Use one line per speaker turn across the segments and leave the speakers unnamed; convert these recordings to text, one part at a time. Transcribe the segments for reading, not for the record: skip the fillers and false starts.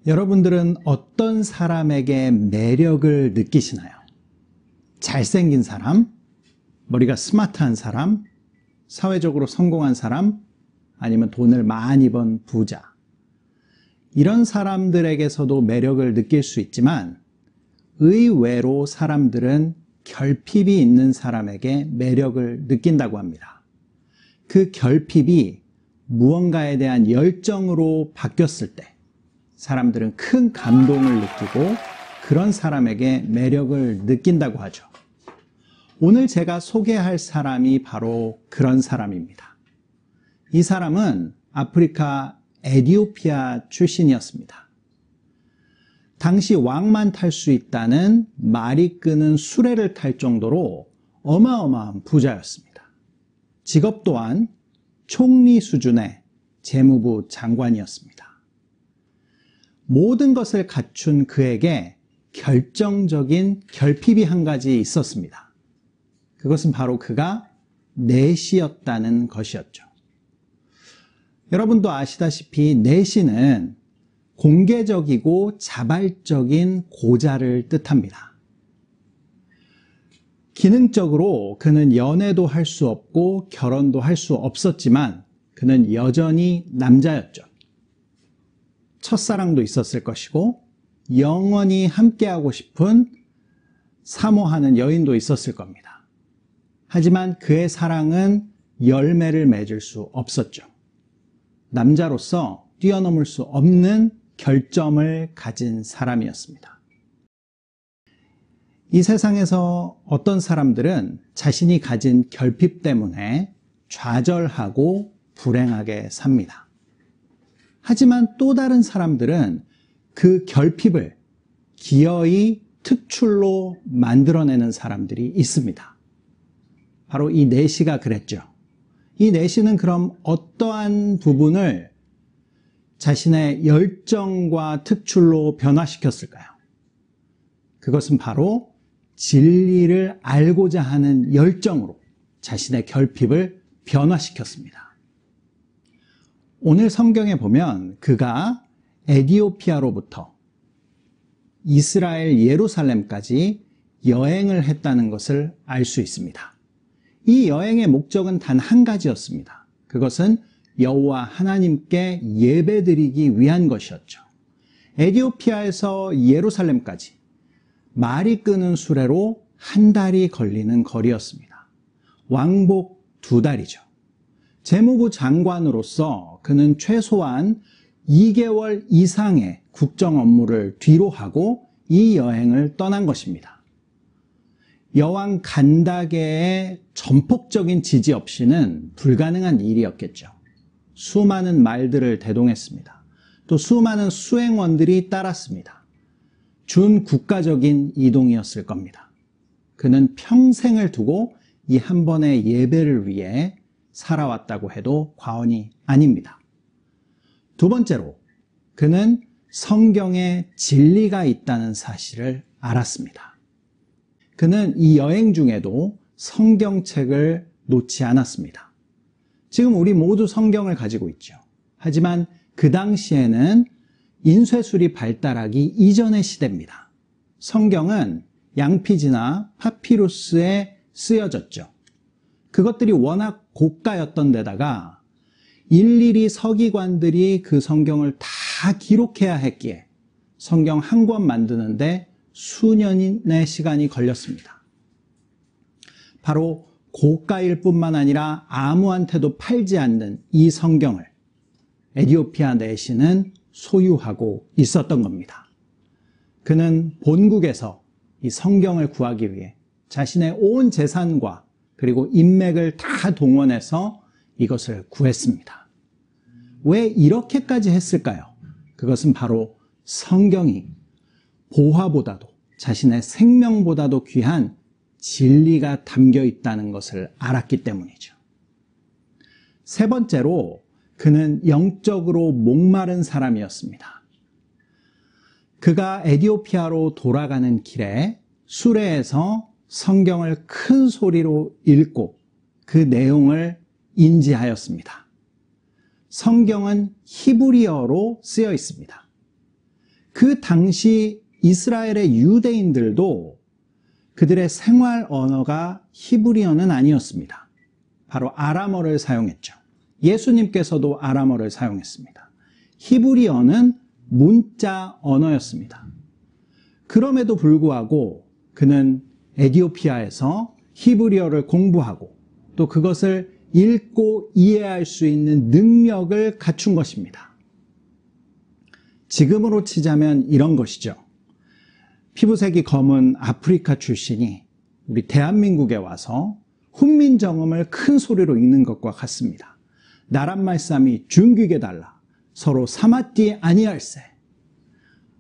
여러분들은 어떤 사람에게 매력을 느끼시나요? 잘생긴 사람, 머리가 스마트한 사람, 사회적으로 성공한 사람, 아니면 돈을 많이 번 부자. 이런 사람들에게서도 매력을 느낄 수 있지만 의외로 사람들은 결핍이 있는 사람에게 매력을 느낀다고 합니다. 그 결핍이 무언가에 대한 열정으로 바뀌었을 때 사람들은 큰 감동을 느끼고 그런 사람에게 매력을 느낀다고 하죠. 오늘 제가 소개할 사람이 바로 그런 사람입니다. 이 사람은 아프리카 에티오피아 출신이었습니다. 당시 왕만 탈 수 있다는 말이 끄는 수레를 탈 정도로 어마어마한 부자였습니다. 직업 또한 총리 수준의 재무부 장관이었습니다. 모든 것을 갖춘 그에게 결정적인 결핍이 한 가지 있었습니다. 그것은 바로 그가 내시였다는 것이었죠. 여러분도 아시다시피 내시는 공개적이고 자발적인 고자를 뜻합니다. 기능적으로 그는 연애도 할 수 없고 결혼도 할 수 없었지만 그는 여전히 남자였죠. 첫사랑도 있었을 것이고 영원히 함께하고 싶은 사모하는 여인도 있었을 겁니다. 하지만 그의 사랑은 열매를 맺을 수 없었죠. 남자로서 뛰어넘을 수 없는 결점을 가진 사람이었습니다. 이 세상에서 어떤 사람들은 자신이 가진 결핍 때문에 좌절하고 불행하게 삽니다. 하지만 또 다른 사람들은 그 결핍을 기어이 특출로 만들어내는 사람들이 있습니다. 바로 이 내시가 그랬죠. 이 내시는 그럼 어떠한 부분을 자신의 열정과 특출로 변화시켰을까요? 그것은 바로 진리를 알고자 하는 열정으로 자신의 결핍을 변화시켰습니다. 오늘 성경에 보면 그가 에티오피아로부터 이스라엘 예루살렘까지 여행을 했다는 것을 알 수 있습니다. 이 여행의 목적은 단 한 가지였습니다. 그것은 여호와 하나님께 예배드리기 위한 것이었죠. 에티오피아에서 예루살렘까지 말이 끄는 수레로 한 달이 걸리는 거리였습니다. 왕복 2달이죠. 재무부 장관으로서 그는 최소한 2개월 이상의 국정 업무를 뒤로 하고 이 여행을 떠난 것입니다. 여왕 간다게의 전폭적인 지지 없이는 불가능한 일이었겠죠. 수많은 말들을 대동했습니다. 또 수많은 수행원들이 따랐습니다. 준국가적인 이동이었을 겁니다. 그는 평생을 두고 이 한 번의 예배를 위해 살아왔다고 해도 과언이 아닙니다. 두 번째로 그는 성경에 진리가 있다는 사실을 알았습니다. 그는 이 여행 중에도 성경책을 놓지 않았습니다. 지금 우리 모두 성경을 가지고 있죠. 하지만 그 당시에는 인쇄술이 발달하기 이전의 시대입니다. 성경은 양피지나 파피루스에 쓰여졌죠. 그것들이 워낙 고가였던 데다가 일일이 서기관들이 그 성경을 다 기록해야 했기에 성경 한 권 만드는데 수년의 시간이 걸렸습니다. 바로 고가일 뿐만 아니라 아무한테도 팔지 않는 이 성경을 에티오피아 내시는 소유하고 있었던 겁니다. 그는 본국에서 이 성경을 구하기 위해 자신의 온 재산과 그리고 인맥을 다 동원해서 이것을 구했습니다. 왜 이렇게까지 했을까요? 그것은 바로 성경이 보화보다도 자신의 생명보다도 귀한 진리가 담겨 있다는 것을 알았기 때문이죠. 세 번째로 그는 영적으로 목마른 사람이었습니다. 그가 에티오피아로 돌아가는 길에 수레에서 성경을 큰 소리로 읽고 그 내용을 인지하였습니다. 성경은 히브리어로 쓰여 있습니다. 그 당시 이스라엘의 유대인들도 그들의 생활 언어가 히브리어는 아니었습니다. 바로 아람어를 사용했죠. 예수님께서도 아람어를 사용했습니다. 히브리어는 문자 언어였습니다. 그럼에도 불구하고 그는 에티오피아에서 히브리어를 공부하고 또 그것을 읽고 이해할 수 있는 능력을 갖춘 것입니다. 지금으로 치자면 이런 것이죠. 피부색이 검은 아프리카 출신이 우리 대한민국에 와서 훈민정음을 큰 소리로 읽는 것과 같습니다. 나란 말씀이 중귀게 달라 서로 사마띠 아니할세.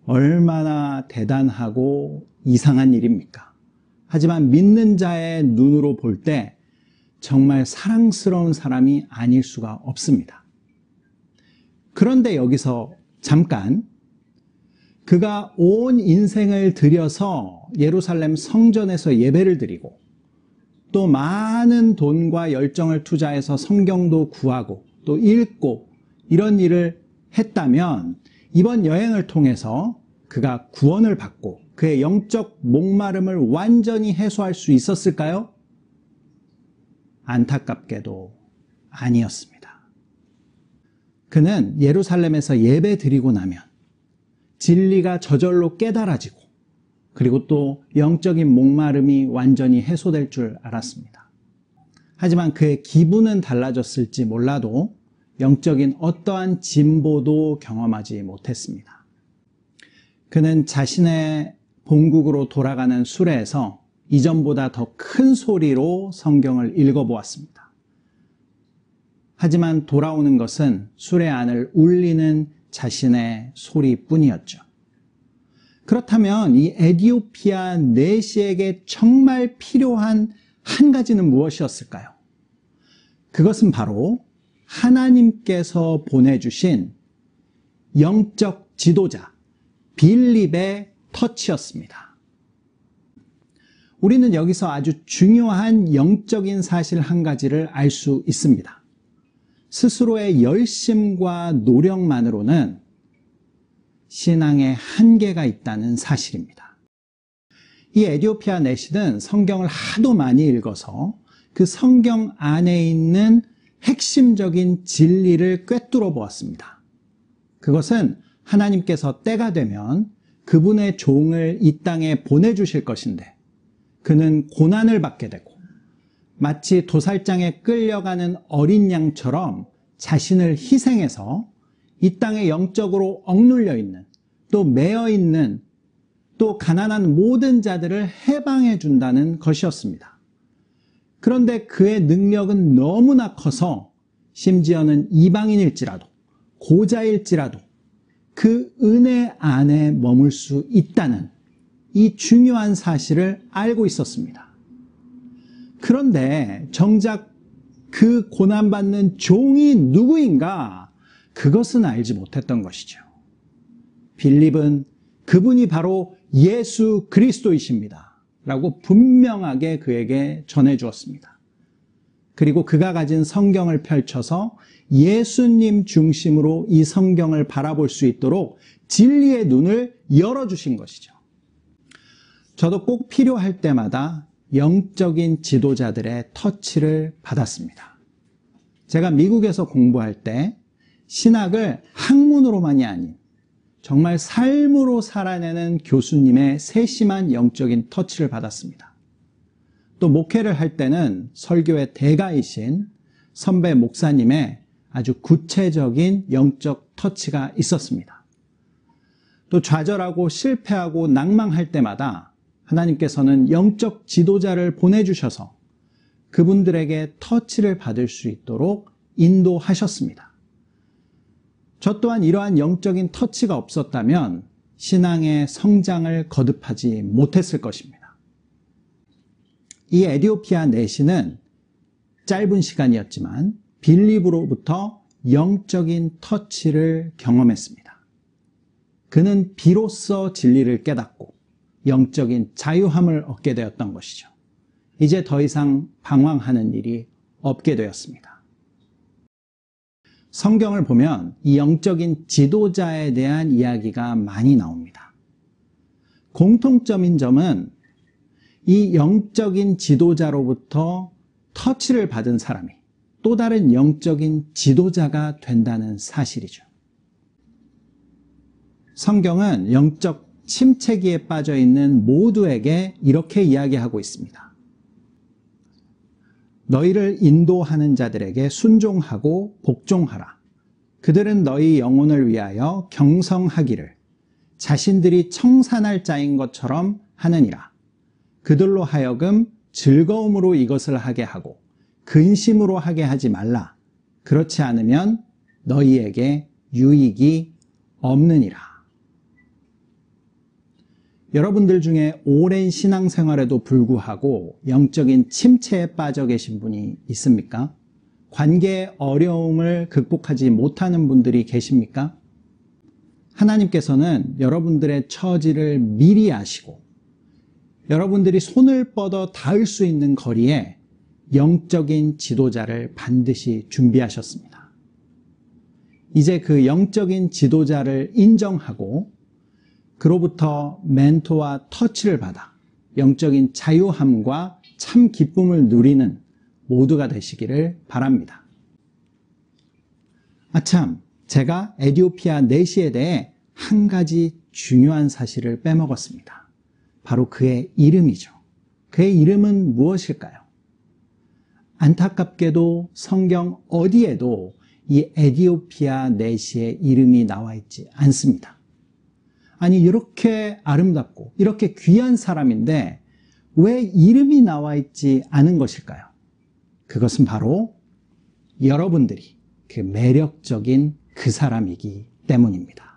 얼마나 대단하고 이상한 일입니까? 하지만 믿는 자의 눈으로 볼 때 정말 사랑스러운 사람이 아닐 수가 없습니다. 그런데 여기서 잠깐 그가 온 인생을 들여서 예루살렘 성전에서 예배를 드리고 또 많은 돈과 열정을 투자해서 성경도 구하고 또 읽고 이런 일을 했다면 이번 여행을 통해서 그가 구원을 받고 그의 영적 목마름을 완전히 해소할 수 있었을까요? 안타깝게도 아니었습니다. 그는 예루살렘에서 예배 드리고 나면 진리가 저절로 깨달아지고 그리고 또 영적인 목마름이 완전히 해소될 줄 알았습니다. 하지만 그의 기분은 달라졌을지 몰라도 영적인 어떠한 진보도 경험하지 못했습니다. 그는 자신의 본국으로 돌아가는 수레에서 이전보다 더 큰 소리로 성경을 읽어보았습니다. 하지만 돌아오는 것은 수레 안을 울리는 자신의 소리뿐이었죠. 그렇다면 이 에티오피아 내시에게 정말 필요한 한 가지는 무엇이었을까요? 그것은 바로 하나님께서 보내주신 영적 지도자 빌립의 터치였습니다. 우리는 여기서 아주 중요한 영적인 사실 한 가지를 알 수 있습니다. 스스로의 열심과 노력만으로는 신앙에 한계가 있다는 사실입니다. 이 에티오피아 내시는 성경을 하도 많이 읽어서 그 성경 안에 있는 핵심적인 진리를 꿰뚫어 보았습니다. 그것은 하나님께서 때가 되면 그분의 종을 이 땅에 보내주실 것인데 그는 고난을 받게 되고 마치 도살장에 끌려가는 어린 양처럼 자신을 희생해서 이 땅에 영적으로 억눌려 있는 또 매여 있는 또 가난한 모든 자들을 해방해 준다는 것이었습니다. 그런데 그의 능력은 너무나 커서 심지어는 이방인일지라도 고자일지라도 그 은혜 안에 머물 수 있다는 이 중요한 사실을 알고 있었습니다. 그런데 정작 그 고난받는 종이 누구인가? 그것은 알지 못했던 것이죠. 빌립은 그분이 바로 예수 그리스도이십니다. 라고 분명하게 그에게 전해주었습니다. 그리고 그가 가진 성경을 펼쳐서 예수님 중심으로 이 성경을 바라볼 수 있도록 진리의 눈을 열어주신 것이죠. 저도 꼭 필요할 때마다 영적인 지도자들의 터치를 받았습니다. 제가 미국에서 공부할 때 신학을 학문으로만이 아닌 정말 삶으로 살아내는 교수님의 세심한 영적인 터치를 받았습니다. 또 목회를 할 때는 설교의 대가이신 선배 목사님의 아주 구체적인 영적 터치가 있었습니다. 또 좌절하고 실패하고 낭망할 때마다 하나님께서는 영적 지도자를 보내주셔서 그분들에게 터치를 받을 수 있도록 인도하셨습니다. 저 또한 이러한 영적인 터치가 없었다면 신앙의 성장을 거듭하지 못했을 것입니다. 이 에티오피아 내시는 짧은 시간이었지만 빌립으로부터 영적인 터치를 경험했습니다. 그는 비로소 진리를 깨닫고 영적인 자유함을 얻게 되었던 것이죠. 이제 더 이상 방황하는 일이 없게 되었습니다. 성경을 보면 이 영적인 지도자에 대한 이야기가 많이 나옵니다. 공통점인 점은 이 영적인 지도자로부터 터치를 받은 사람이 또 다른 영적인 지도자가 된다는 사실이죠. 성경은 영적 침체기에 빠져 있는 모두에게 이렇게 이야기하고 있습니다. 너희를 인도하는 자들에게 순종하고 복종하라. 그들은 너희 영혼을 위하여 경성하기를 자신들이 청산할 자인 것처럼 하느니라. 그들로 하여금 즐거움으로 이것을 하게 하고 근심으로 하게 하지 말라. 그렇지 않으면 너희에게 유익이 없느니라. 여러분들 중에 오랜 신앙생활에도 불구하고 영적인 침체에 빠져 계신 분이 있습니까? 관계의 어려움을 극복하지 못하는 분들이 계십니까? 하나님께서는 여러분들의 처지를 미리 아시고 여러분들이 손을 뻗어 닿을 수 있는 거리에 영적인 지도자를 반드시 준비하셨습니다. 이제 그 영적인 지도자를 인정하고 그로부터 멘토와 터치를 받아 영적인 자유함과 참 기쁨을 누리는 모두가 되시기를 바랍니다. 아참, 제가 에디오피아 내시에 대해 한 가지 중요한 사실을 빼먹었습니다. 바로 그의 이름이죠. 그의 이름은 무엇일까요? 안타깝게도 성경 어디에도 이 에디오피아 내시의 이름이 나와 있지 않습니다. 아니, 이렇게 아름답고 이렇게 귀한 사람인데 왜 이름이 나와 있지 않은 것일까요? 그것은 바로 여러분들이 그 매력적인 그 사람이기 때문입니다.